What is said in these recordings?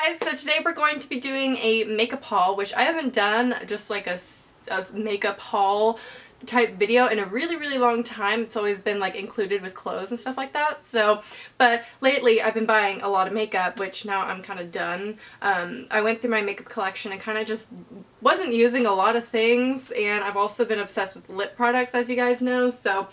guys, so today we're going to be doing a makeup haul, which I haven't done just like a makeup haul type video in a really long time. It's always been like included with clothes and stuff like that. So, but lately I've been buying a lot of makeup, which now I'm kind of done. I went through my makeup collection and kind of just wasn't using a lot of things, and I've also been obsessed with lip products, as you guys know, so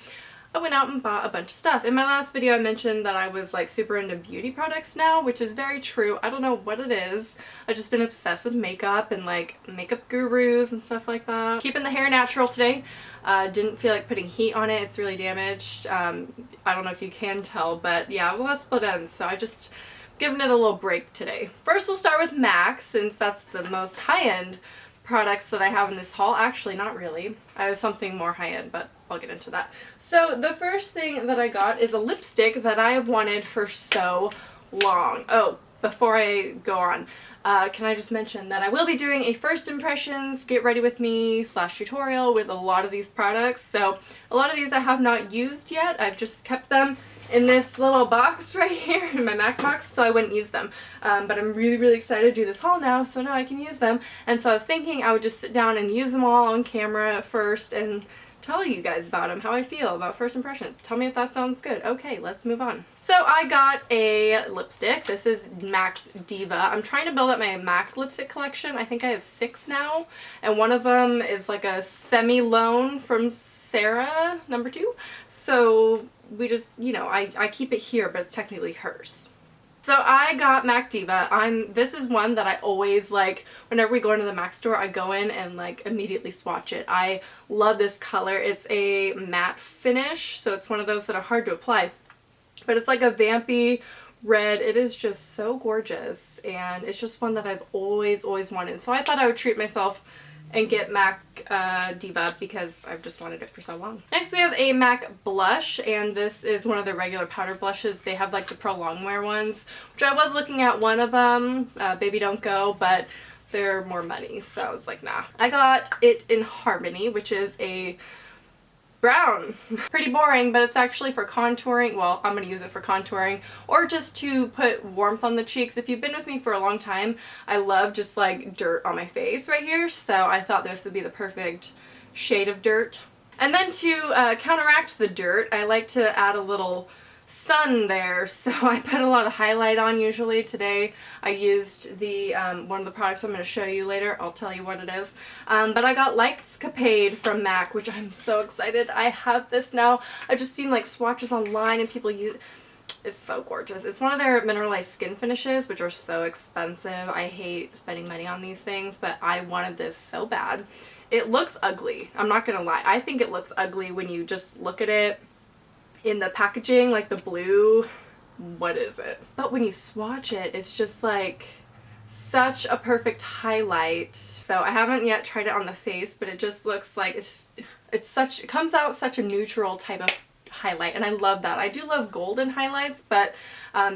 I went out and bought a bunch of stuff. In my last video I mentioned that I was like super into beauty products now, which is very true. I don't know what it is. I've just been obsessed with makeup and like makeup gurus and stuff like that. Keeping the hair natural today. Didn't feel like putting heat on it. It's really damaged. I don't know if you can tell, but yeah, we'll have split ends, so I just giving it a little break today. First we'll start with MAC, since that's the most high-end products that I have in this haul. Actually, not really. I have something more high-end, but I'll get into that. So the first thing that I got is a lipstick that I have wanted for so long. Oh, before I go on, can I just mention that I will be doing a first impressions get ready with me / tutorial with a lot of these products. So a lot of these I have not used yet. I've just kept them in this little box right here in my MAC box, so I wouldn't use them. But I'm really excited to do this haul now, so now I can use them. And so I was thinking I would just sit down and use them all on camera first and tell you guys about them, how I feel about first impressions. Tell me if that sounds good. Okay, let's move on. So I got a lipstick. This is MAC's Diva. I'm trying to build up my MAC lipstick collection. I think I have 6 now, and one of them is like a semi-loan from Sarah, #2. So we just, you know, I keep it here, but it's technically hers. So I got MAC Diva. This is one that I always like, whenever we go into the MAC store, I go in and like immediately swatch it. I love this color. It's a matte finish, so it's one of those that are hard to apply. But it's like a vampy red. It is just so gorgeous, and it's just one that I've always wanted. So I thought I would treat myself and get MAC Diva because I've just wanted it for so long. Next we have a MAC blush, and this is one of the regular powder blushes. They have like the Pro Longwear ones, which I was looking at one of them, Baby Don't Go, but they're more money, so I was like, nah. I got it in Harmony, which is a brown. Pretty boring, but it's actually for contouring. Well, I'm going to use it for contouring or just to put warmth on the cheeks. If you've been with me for a long time, I love just like dirt on my face right here, so I thought this would be the perfect shade of dirt. And then to counteract the dirt, I like to add a little sun there, so I put a lot of highlight on usually. Today I used the one of the products I'm going to show you later. I'll tell you what it is. But I got Lightscapade from MAC, which I'm so excited. I have this now. I've just seen like swatches online and people use it. It's so gorgeous. It's one of their mineralized skin finishes, which are so expensive. I hate spending money on these things, but I wanted this so bad. It looks ugly. I'm not gonna lie. I think it looks ugly when you just look at it in the packaging, like the blue, what is it? But when you swatch it, it's just like such a perfect highlight. So I haven't yet tried it on the face, but it just looks like it comes out such a neutral type of highlight, and I love that. I do love golden highlights, but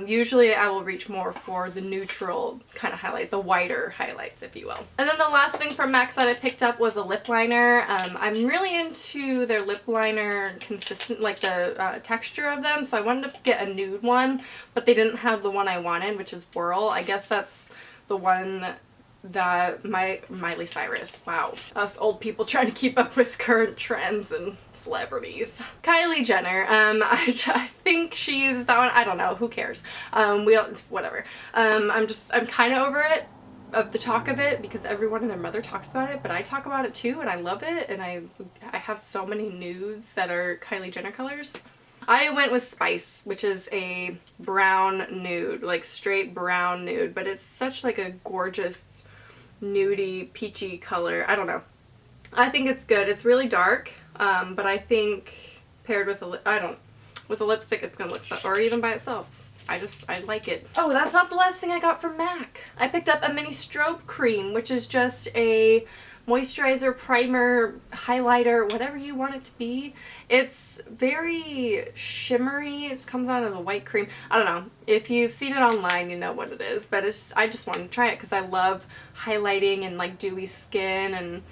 usually I will reach more for the neutral kind of highlight, the whiter highlights, if you will. And then the last thing from MAC that I picked up was a lip liner. I'm really into their lip liner consistent, like the texture of them, so I wanted to get a nude one, but they didn't have the one I wanted, which is Whirl. I guess that's the one that Miley Cyrus. Wow. Us old people trying to keep up with current trends and celebrities. Kylie Jenner. I think she's that one. I don't know. Who cares? Whatever. I'm kind of over it, of the talk of it, because everyone and their mother talks about it, but I talk about it too, and I love it, and I have so many nudes that are Kylie Jenner colors. I went with Spice, which is a brown nude, like straight brown nude, but it's such like a gorgeous nudie peachy color. I don't know. I think it's good. It's really dark, but I think paired with with a lipstick it's gonna look so, or even by itself. I like it. Oh, that's not the last thing I got from MAC. I picked up a mini strobe cream, which is just a moisturizer, primer, highlighter, whatever you want it to be. It's very shimmery. It comes out of the white cream. I don't know. If you've seen it online, you know what it is, but I just wanted to try it because I love highlighting and like dewy skin, and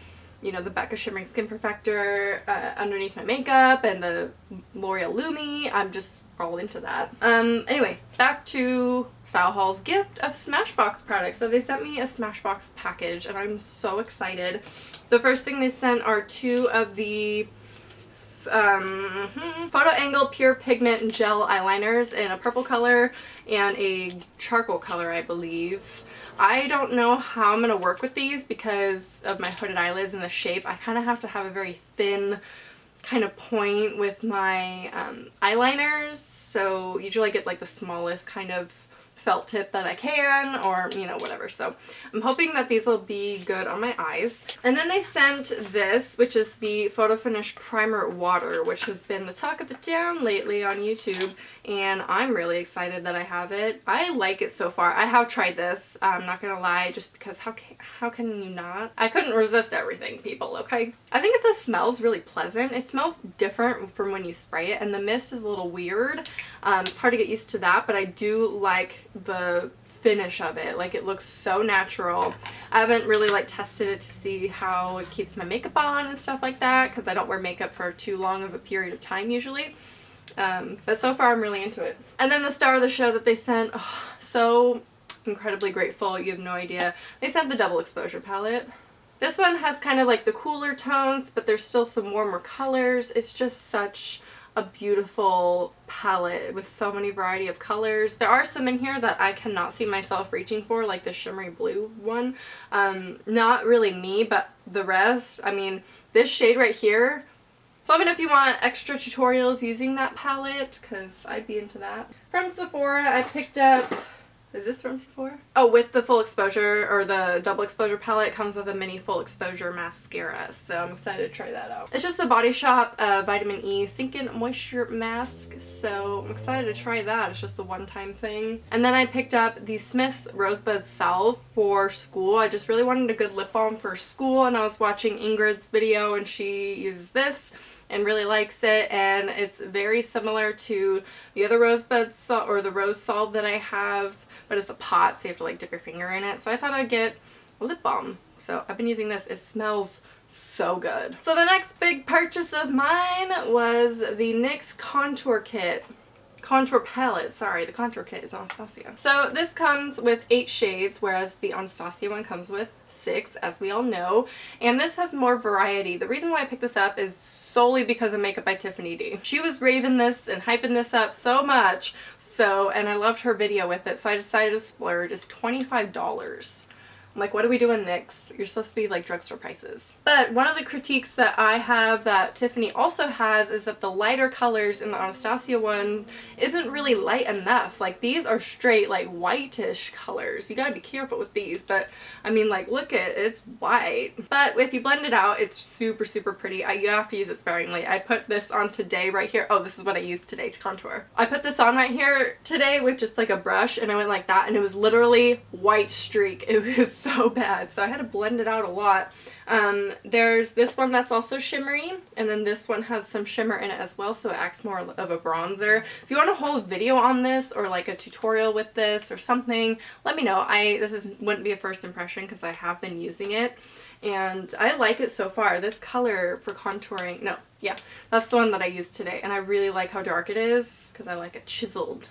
you know, the Becca Shimmering Skin Perfector underneath my makeup and the L'Oreal Lumi. I'm just all into that. Anyway, back to Style Haul's gift of Smashbox products. So they sent me a Smashbox package and I'm so excited. The first thing they sent are 2 of the Photo Angle Pure Pigment Gel Eyeliners in a purple color and a charcoal color, I believe. I don't know how I'm going to work with these because of my hooded eyelids and the shape. I kind of have to have a very thin kind of point with my eyeliners, so usually I get like the smallest kind of felt tip that I can, or you know, whatever. So I'm hoping that these will be good on my eyes. And then they sent this, which is the Photo Finish Primer Water, which has been the talk of the town lately on YouTube, and I'm really excited that I have it. I like it so far. I have tried this, I'm not gonna lie, just because how can you not? I couldn't resist everything, people, okay? I think the smells really pleasant. It smells different from when you spray it, and the mist is a little weird. It's hard to get used to that, but I do like the finish of it. Like, it looks so natural. I haven't really like tested it to see how it keeps my makeup on and stuff like that, because I don't wear makeup for too long of a period of time usually. But so far I'm really into it. And then the star of the show that they sent, oh, so incredibly grateful, you have no idea. They sent the Double Exposure palette. This one has kind of like the cooler tones, but there's still some warmer colors. It's just such a beautiful palette with so many variety of colors. There are some in here that I cannot see myself reaching for, like the shimmery blue one. Not really me, but the rest, I mean, this shade right here. So let me know if you want extra tutorials using that palette, because I'd be into that. From Sephora, I picked up, is this from Sephora? Oh, with the full exposure, or the double exposure palette, it comes with a mini full exposure mascara, so I'm excited to try that out. It's just a Body Shop Vitamin E Sink-In Moisture Mask, so I'm excited to try that. It's just a one-time thing. And then I picked up the Smith's Rosebud Salve for school. I just really wanted a good lip balm for school, and I was watching Ingrid's video, and she uses this and really likes it, and it's very similar to the other rosebud or the rose salve that I have, but it's a pot, so you have to like dip your finger in it. So I thought I'd get a lip balm. So I've been using this. It smells so good. So the next big purchase of mine was the NYX contour kit. Contour palette, sorry, the contour kit is Anastasia. So this comes with 8 shades, whereas the Anastasia one comes with 6, as we all know, and this has more variety. The reason why I picked this up is solely because of Makeup by Tiffany D. She was raving this and hyping this up so much, and I loved her video with it, so I decided to splurge. It's $25. I'm like, what are we doing, NYX? You're supposed to be like drugstore prices. But one of the critiques that I have that Tiffany also has is that the lighter colors in the Anastasia one isn't really light enough. Like, these are straight like whitish colors. You gotta be careful with these, but I mean, like, look at it, it's white. But if you blend it out, it's super, super pretty. You have to use it sparingly. I put this on today right here. Oh, this is what I used today to contour. I put this on right here today with just like a brush, and I went like that, and it was literally white streak. It was so bad, so I had to blend it out a lot. There's this one that's also shimmery, and then this one has some shimmer in it as well, so it acts more of a bronzer. If you want a whole video on this, or like a tutorial with this or something, let me know. This wouldn't be a first impression because I have been using it, and I like it so far. This color for contouring, no, yeah, that's the one that I used today, and I really like how dark it is because I like a chiseled,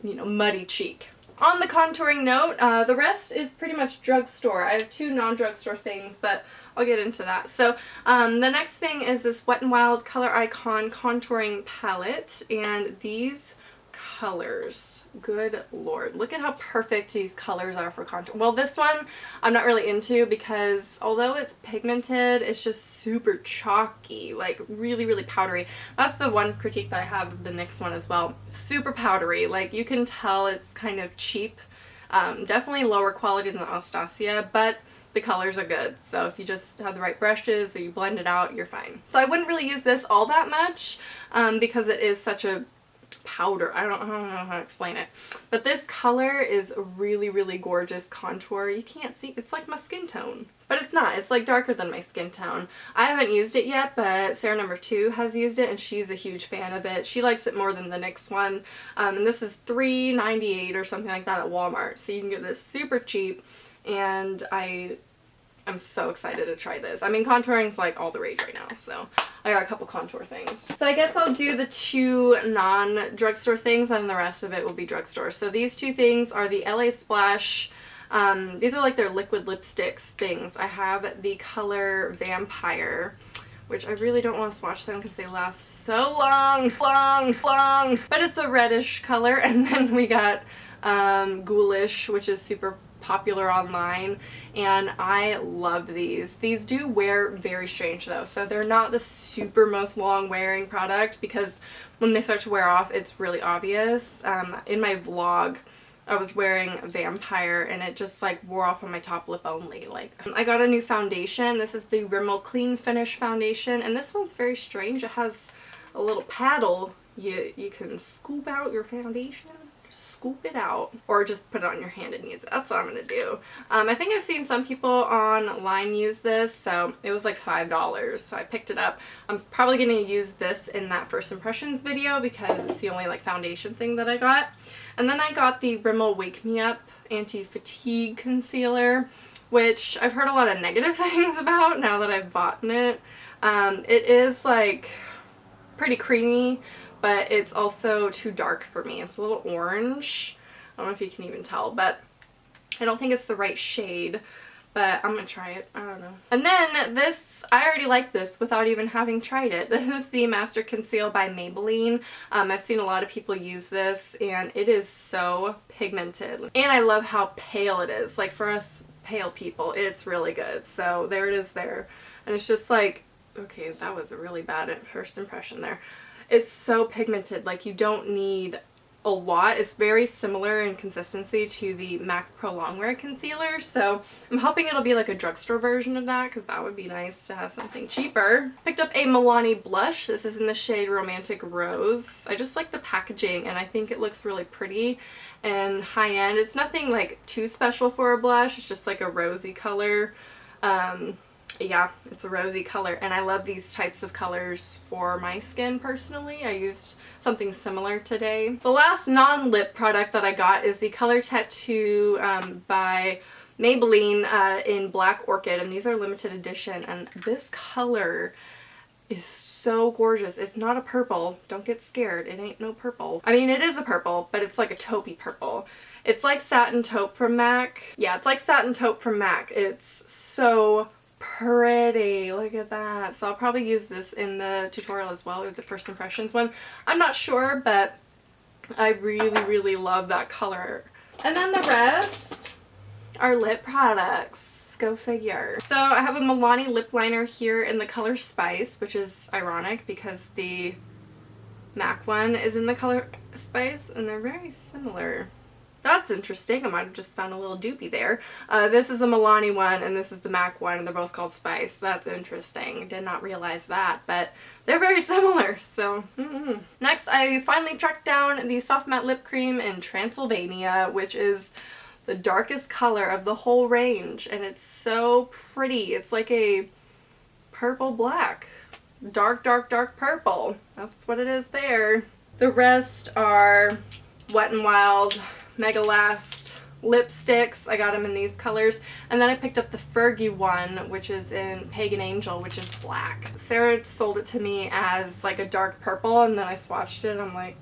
you know, muddy cheek. On the contouring note, the rest is pretty much drugstore. I have 2 non-drugstore things, but I'll get into that. So the next thing is this Wet n Wild Color Icon Contouring Palette, and these colors, good lord, look at how perfect these colors are for contour. Well, this one I'm not really into because although it's pigmented, it's just super chalky, like really, really powdery. That's the one critique that I have of the NYX one as well. Super powdery, like you can tell it's kind of cheap. Definitely lower quality than the Anastasia, but the colors are good. So if you just have the right brushes or you blend it out, you're fine. So I wouldn't really use this all that much because it is such a powder. I don't know how to explain it, but this color is a really, really gorgeous contour. You can't see, it's like my skin tone, but it's not. It's like darker than my skin tone. I haven't used it yet, but Sarah number 2 has used it, and she's a huge fan of it. She likes it more than the NYX one, and this is $3.98 or something like that at Walmart, so you can get this super cheap, and I I'm so excited to try this. I mean, contouring's like all the rage right now, so I got a couple contour things. So I guess I'll do the 2 non-drugstore things, and the rest of it will be drugstore. So these 2 things are the LA Splash. These are like their liquid lipsticks things. I have the color Vampire, which I really don't want to swatch them because they last so long. But it's a reddish color. And then we got Ghoulish, which is super popular online, and I love these. These do wear very strange though, so they're not the super most long wearing product because when they start to wear off, it's really obvious. In my vlog, I was wearing Vampire and it just like wore off on my top lip only. Like, I got a new foundation. This is the Rimmel Clean Finish foundation, and this one's very strange. It has a little paddle. You can scoop out your foundation. Scoop it out, or just put it on your hand and use it. That's what I'm gonna do. I think I've seen some people online use this, so it was like $5, so I picked it up. I'm probably gonna use this in that first impressions video because it's the only like foundation thing that I got. And then I got the Rimmel Wake Me Up Anti-Fatigue Concealer, which I've heard a lot of negative things about now that I've bought it. It is like pretty creamy, but it's also too dark for me. It's a little orange. I don't know if you can even tell, but I don't think it's the right shade, but I'm gonna try it. I don't know. And then this, I already like this without even having tried it. This is the Master Conceal by Maybelline. I've seen a lot of people use this, and it is so pigmented. And I love how pale it is. Like, for us pale people, it's really good. So there it is there. And it's just like, okay, that was a really bad first impression there. It's so pigmented, like you don't need a lot. It's very similar in consistency to the MAC Pro Longwear Concealer, so I'm hoping it'll be like a drugstore version of that because that would be nice to have something cheaper. Picked up a Milani blush. This is in the shade Romantic Rose. I just like the packaging and I think it looks really pretty and high-end. It's nothing like too special for a blush. It's just like a rosy color. Yeah, it's a rosy color, and I love these types of colors for my skin personally. I used something similar today. The last non-lip product that I got is the Color Tattoo by Maybelline in Black Orchid, and these are limited edition, and this color is so gorgeous. It's not a purple. Don't get scared. It ain't no purple. I mean, it is a purple, but it's like a taupey purple. It's like Satin Taupe from MAC. Yeah, it's like Satin Taupe from MAC. It's so pretty. Look at that. So I'll probably use this in the tutorial as well, or the first impressions one. I'm not sure, but I really love that color. And then the rest are lip products. Go figure. So I have a Milani lip liner here in the color Spice, which is ironic because the MAC one is in the color Spice and they're very similar. That's interesting. I might have just found a little doopy there. This is the Milani one and this is the MAC one, and they're both called Spice. That's interesting. Did not realize that, but they're very similar. So, Next, I finally tracked down the Soft Matte Lip Cream in Transylvania, which is the darkest color of the whole range, and it's so pretty. It's like a purple black. Dark purple. That's what it is there. The rest are Wet n Wild Mega Last lipsticks. I got them in these colors. And then I picked up the Fergie one, which is in Pagan Angel, which is black. Sarah sold it to me as like a dark purple, and then I swatched it and I'm like,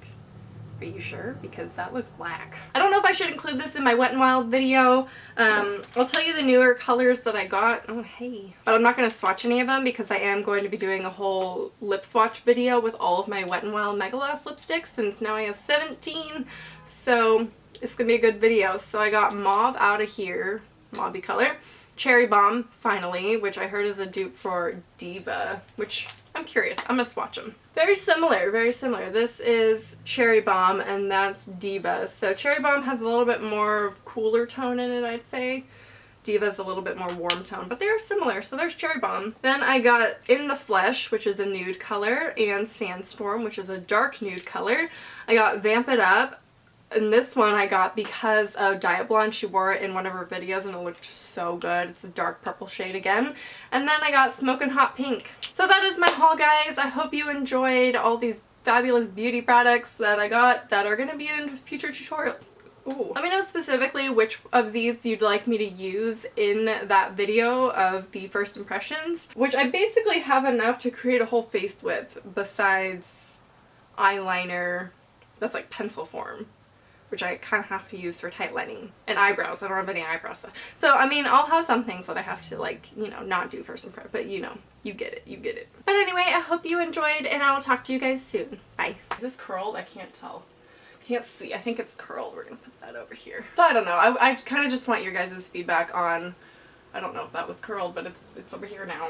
are you sure? Because that looks black. I don't know if I should include this in my Wet n Wild video. I'll tell you the newer colors that I got. Oh, hey. But I'm not going to swatch any of them because I am going to be doing a whole lip swatch video with all of my Wet n Wild Mega Last lipsticks, since now I have 17. So it's going to be a good video. So I got Mauve out of here, mauvey color. Cherry Bomb, finally, which I heard is a dupe for Diva, which I'm curious. I'm going to swatch them. Very similar, very similar. This is Cherry Bomb and that's Diva. So Cherry Bomb has a little bit more cooler tone in it, I'd say. Diva's a little bit more warm tone, but they are similar. So there's Cherry Bomb. Then I got In the Flesh, which is a nude color, and Sandstorm, which is a dark nude color. I got Vamp It Up. And this one I got because of Diet Blonde. She wore it in one of her videos and it looked so good. It's a dark purple shade again. And then I got Smokin' Hot Pink. So that is my haul, guys. I hope you enjoyed all these fabulous beauty products that I got that are going to be in future tutorials. Ooh. Let me know specifically which of these you'd like me to use in that video of the first impressions, which I basically have enough to create a whole face with besides eyeliner that's like pencil form, which I kind of have to use for tight lining, and eyebrows. I don't have any eyebrow stuff. So, I mean, I'll have some things that I have to, like, you know, not do first impression, but you know, you get it, you get it. But anyway, I hope you enjoyed, and I will talk to you guys soon. Bye. Is this curled? I can't tell. Can't see. I think it's curled. We're gonna put that over here. So I don't know. I kind of just want your guys' feedback on, I don't know if that was curled, but it's over here now.